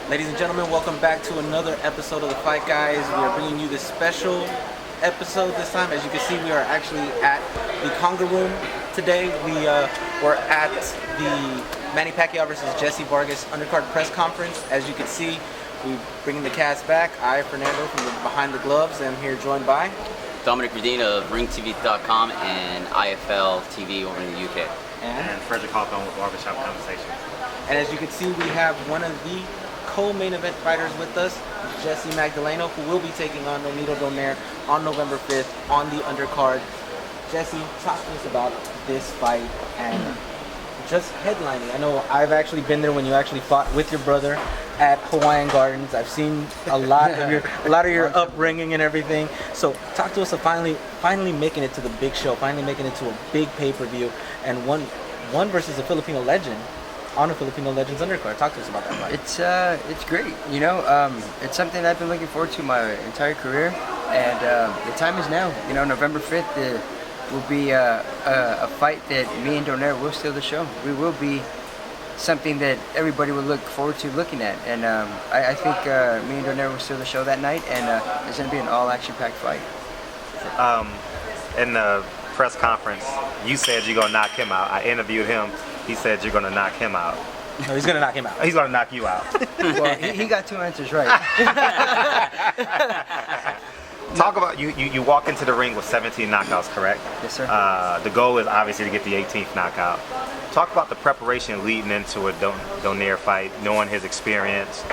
Ladies and gentlemen, welcome back to another episode of The Fight Guys. We are bringing you this special episode this time. As you can see, we are actually at the Conga Room today. We're at the Manny Pacquaio versus Jessie Vargas undercard press conference. As you can see, we're bringing the cast back. I, Fernando, from Behind the Gloves, am here joined by Dominic Redina of ringtv.com and IFL TV over in the UK. And Frederick Hawthorne with Barbershop Conversations. And as you can see, we have one of the co-main event fighters with us, Jessie Magdaleno, who will be taking on Nonito Donaire on November 5th on the undercard. Jessie, talk to us about this fight and just headlining. I know I've actually been there when you actually fought with your brother at Hawaiian Gardens. I've seen a lot of your upbringing and everything. So talk to us of finally making it to the big show, finally making it to a big pay-per-view, and one versus a Filipino legend on a Filipino Legends undercard. Talk to us about that fight. It's great. You know, it's something I've been looking forward to my entire career, and the time is now. You know, November 5th will be a fight that me and Donaire will steal the show. We will be something that everybody will look forward to looking at, and I think me and Donaire will steal the show that night, and it's going to be an all-action packed fight. In the press conference, you said you're going to knock him out. I interviewed him. He said you're going to knock him out. No, he's going to knock him out. He's going to knock you out. Well, he got two answers right. Talk about, you walk into the ring with 17 knockouts, correct? Yes, sir. The goal is obviously to get the 18th knockout. Talk about the preparation leading into a Donaire fight, knowing his experience,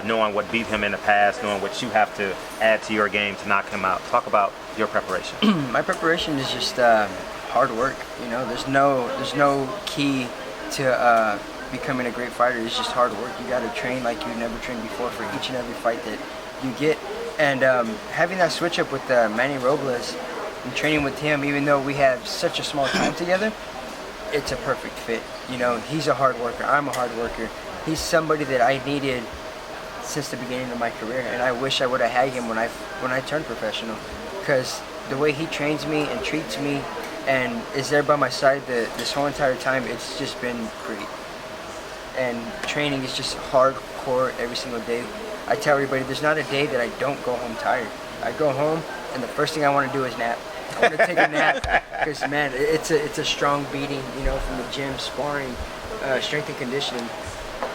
knowing what beat him in the past, knowing what you have to add to your game to knock him out. Talk about your preparation. My preparation is just hard work. You know, there's no key to becoming a great fighter. It's just hard work. You got to train like you've never trained before for each and every fight that you get. And having that switch up with Manny Robles and training with him, even though we have such a small time together, it's a perfect fit. You know, he's a hard worker. I'm a hard worker. He's somebody that I needed since the beginning of my career, and I wish I would have had him when I turned professional, because the way he trains me and treats me and is there by my side this whole entire time, it's just been great. And training is just hardcore every single day. I tell everybody, there's not a day that I don't go home tired. I go home, and the first thing I want to do is nap. I want to take a nap, because man, it's a strong beating, you know, from the gym, sparring, strength and conditioning,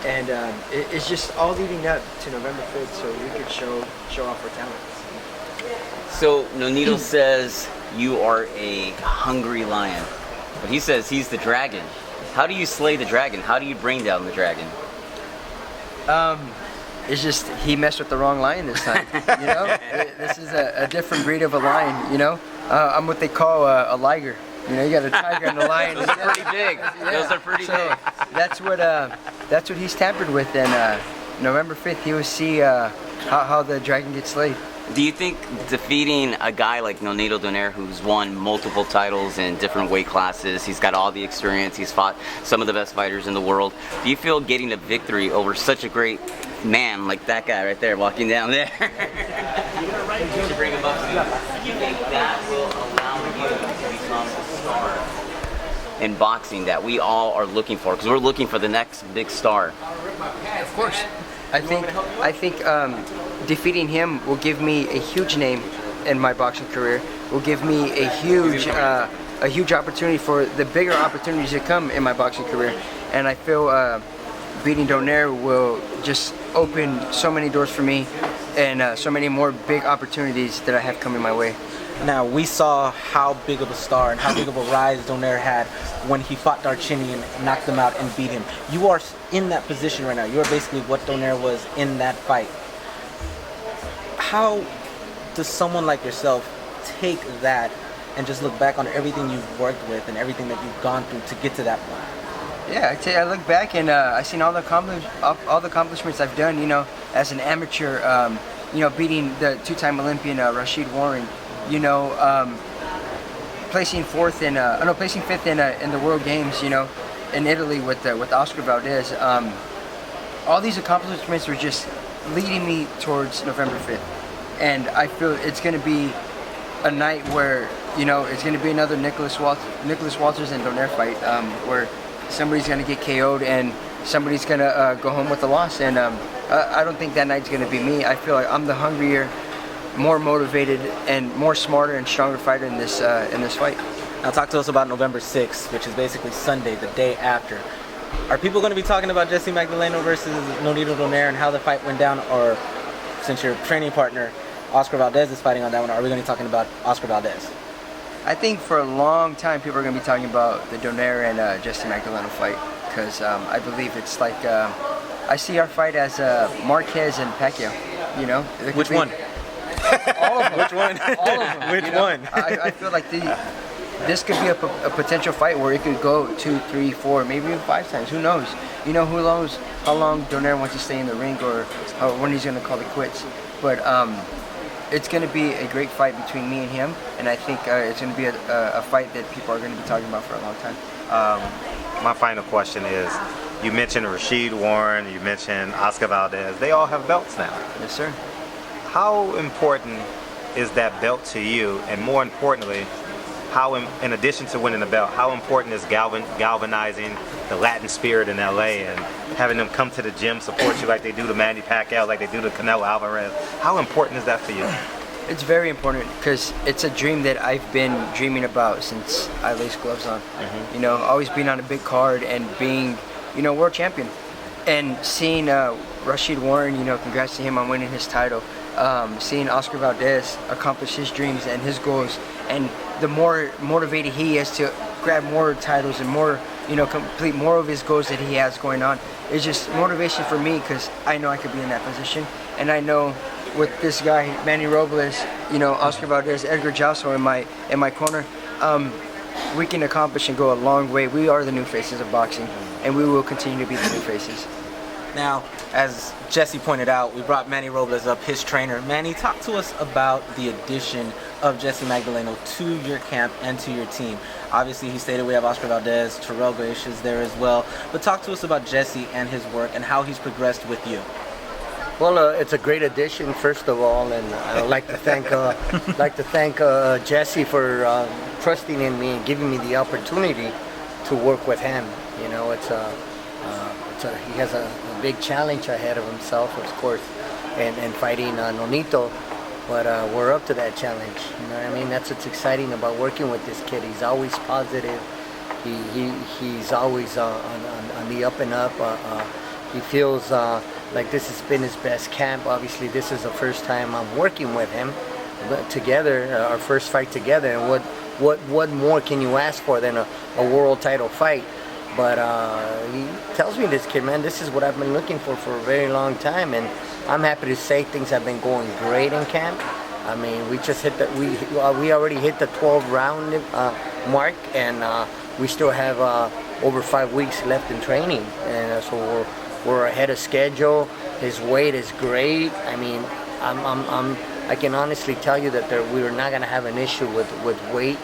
and it's just all leading up to November 5th, so we could show off our talent. So Nonito says you are a hungry lion, but he says he's the dragon. How do you slay the dragon? How do you bring down the dragon? It's just he messed with the wrong lion this time. You know, this is a different breed of a lion. You know, I'm what they call a liger. You know, you got a tiger and a lion. Those are pretty big. Yeah. Those are pretty big. That's what he's tampered with. And November 5th, he will see how the dragon gets slayed. Do you think defeating a guy like Nonito Donaire, who's won multiple titles in different weight classes, he's got all the experience, he's fought some of the best fighters in the world, do you feel getting a victory over such a great man like that guy right there walking down there? To bring him up, do you think that will allow you to become the star in boxing that we all are looking for? Because we're looking for the next big star. Of course. I think defeating him will give me a huge name in my boxing career. Will give me a huge opportunity for the bigger opportunities to come in my boxing career. And I feel beating Donaire will just open so many doors for me, and so many more big opportunities that I have coming my way. Now, we saw how big of a star and how big of a rise Donaire had when he fought Darchinian, knocked him out, and beat him. You are in that position right now. You are basically what Donaire was in that fight. How does someone like yourself take that and just look back on everything you've worked with and everything that you've gone through to get to that point? Yeah, I look back and I seen all the accomplishments I've done. You know, as an amateur, you know, beating the two-time Olympian Rashid Warren. You know, placing fifth in the World Games. You know, in Italy with Oscar Valdez. All these accomplishments were just leading me towards November 5th, and I feel it's going to be a night where, you know, it's going to be another Nicholas Walters and Donaire fight, where somebody's gonna get KO'd and somebody's gonna go home with a loss. And I don't think that night's gonna be me. I feel like I'm the hungrier, more motivated, and more smarter and stronger fighter in this fight. Now talk to us about November 6th, which is basically Sunday, the day after. Are people going to be talking about Jessie Magdaleno versus Nonito Donaire and how the fight went down? Or since your training partner, Oscar Valdez, is fighting on that one, are we going to be talking about Oscar Valdez? I think for a long time people are going to be talking about the Donaire and Jessie Magdaleno fight, because I believe it's like, I see our fight as Marquez and Pacquiao, you know? Which one? All of them. Which one? All of them. Which one? I feel like this could be a potential fight where it could go 2, 3, 4, maybe even 5 times. Who knows? You know, who knows how long Donaire wants to stay in the ring or when he's going to call it quits. But it's going to be a great fight between me and him, and I think it's going to be a fight that people are going to be talking about for a long time. My final question is, you mentioned Rashid Warren, you mentioned Oscar Valdez. They all have belts now. Yes, sir. How important is that belt to you? And more importantly, how, in addition to winning the belt, how important is galvanizing the Latin spirit in LA and having them come to the gym, support you like they do to Manny Pacquiao, like they do to Canelo Alvarez? How important is that for you? It's very important because it's a dream that I've been dreaming about since I laced gloves on. Mm-hmm. You know, always being on a big card and being, you know, world champion. And seeing Rashid Warren, you know, congrats to him on winning his title. Seeing Oscar Valdez accomplish his dreams and his goals, and the more motivated he is to grab more titles and more, you know, complete more of his goals that he has going on, is just motivation for me, because I know I could be in that position, and I know with this guy Manny Robles, you know, Oscar Valdez, Edgar Josso in my corner, we can accomplish and go a long way. We are the new faces of boxing, and we will continue to be the new faces. Now, as Jessie pointed out, we brought Manny Robles up, his trainer. Manny, talk to us about the addition of Jessie Magdaleno to your camp and to your team. Obviously, he stated we have Oscar Valdez, Terrell Gash is there as well. But talk to us about Jessie and his work and how he's progressed with you. Well, it's a great addition, first of all, and I'd like to thank Jessie for trusting in me and giving me the opportunity to work with him. You know, he has a big challenge ahead of himself, of course, and fighting Nonito, but we're up to that challenge. You know what I mean? That's what's exciting about working with this kid. He's always positive. He's always on the up and up. He feels like this has been his best camp. Obviously, this is the first time I'm working with him together, our first fight together. And what more can you ask for than a world title fight? But he tells me, this kid, man, this is what I've been looking for a very long time, and I'm happy to say things have been going great in camp. I mean, we just hit we already hit the 12-round mark, and we still have over 5 weeks left in training, and so we're ahead of schedule. His weight is great. I mean, I can honestly tell you that we're not going to have an issue with weight.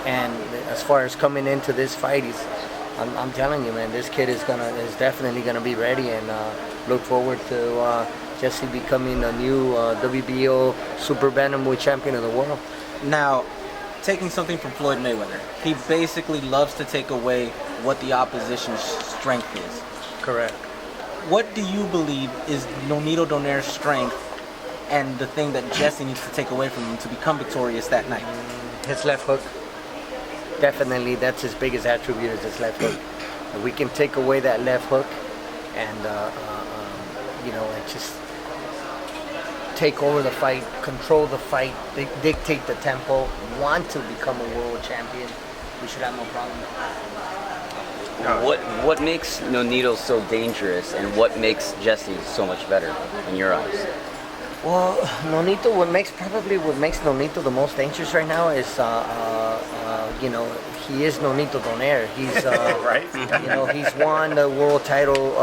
And as far as coming into this fight, I'm telling you, man, this kid is definitely gonna be ready, and look forward to Jessie becoming a new WBO super bantamweight champion of the world. Now, taking something from Floyd Mayweather, he basically loves to take away what the opposition's strength is. Correct. What do you believe is Nonito Donaire's strength and the thing that Jessie needs to take away from him to become victorious that night? His left hook. Definitely, that's his biggest attribute, is his left hook. If we can take away that left hook and, you know, and just take over the fight, control the fight, dictate the tempo, want to become a world champion, we should have no problem. What makes Nonito so dangerous, and what makes Jessie so much better in your eyes? Well, Nonito, what makes Nonito the most dangerous right now is, you know, he is Nonito Donaire. He's, right? You know, he's won the world title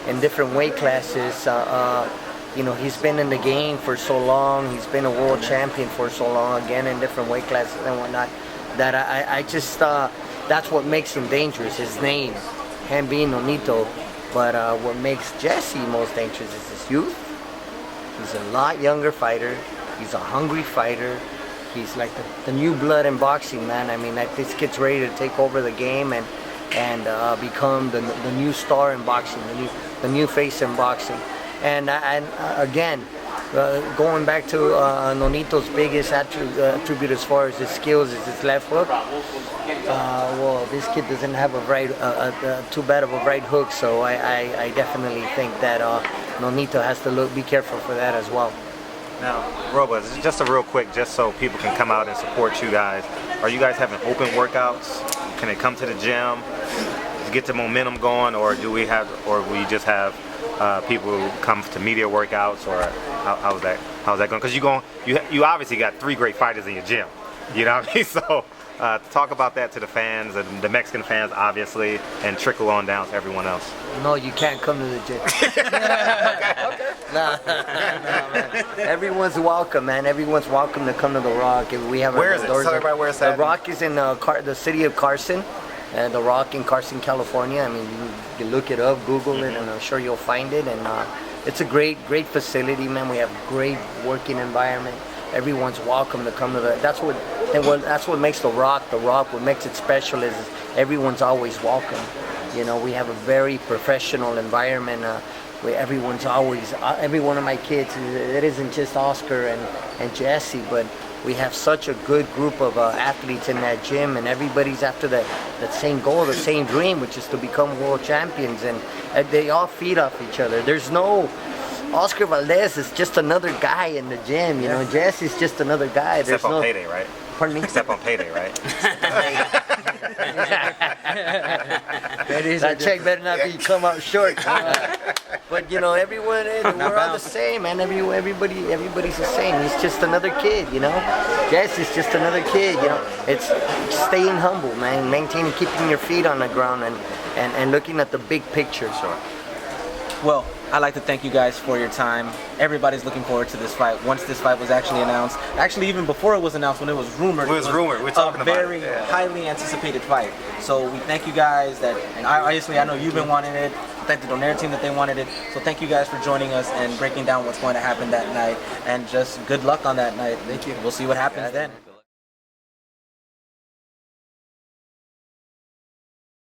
in different weight classes. You know, he's been in the game for so long. He's been a world champion for so long, again in different weight classes and whatnot. That I just, that's what makes him dangerous. His name, him being Nonito. But what makes Jessie most dangerous is his youth. He's a lot younger fighter. He's a hungry fighter. He's like the new blood in boxing, man. I mean, like, this kid's ready to take over the game, and and become the new star in boxing, the new face in boxing. And again, going back to Nonito's biggest attribute as far as his skills is his left hook. Well, this kid doesn't have too bad of a right hook, so I definitely think that Nonito has to be careful for that as well. Now, Robas, just a real quick, just so people can come out and support you guys. Are you guys having open workouts? Can they come to the gym to get the momentum going, or will you just have people who come to media workouts, or how's that going? Because you obviously got 3 great fighters in your gym. You know what I mean? So talk about that to the fans, and the Mexican fans, obviously, and trickle on down to everyone else. No, you can't come to the gym. Okay. No, man. Everyone's welcome, man. Everyone's welcome to come to The Rock. We have Where is it? Tell everybody where it's at. The Rock is in the city of Carson. The Rock in Carson, California. I mean, you look it up, Google it, and I'm sure you'll find it. And it's a great facility, man. We have great working environment. Everyone's welcome to come to that's what makes The Rock. What makes it special is everyone's always welcome. You know, we have a very professional environment. Where everyone's always, every one of my kids, it isn't just Oscar and Jessie, but we have such a good group of athletes in that gym, and everybody's after that same goal, the same dream, which is to become world champions, and they all feed off each other. There's no, Oscar Valdez is just another guy in the gym, you know, Jessie's just another guy. Except on payday, right? Pardon me? Except on payday, right? That check better not come out short. But you know, everyone, we're all the same, man. Everybody's the same. He's just another kid, you know. Jessie's just another kid, you know. It's staying humble, man. Maintaining, keeping your feet on the ground, and looking at the big picture. Sure. Well, I'd like to thank you guys for your time. Everybody's looking forward to this fight. Once this fight was actually announced, actually even before it was announced, when it was rumored, We're talking about a very highly anticipated fight. So we thank you guys and obviously I know you've been wanting it. Thank the Donaire team that they wanted it. So thank you guys for joining us and breaking down what's going to happen that night. And just good luck on that night. Thank you. We'll see what happens then.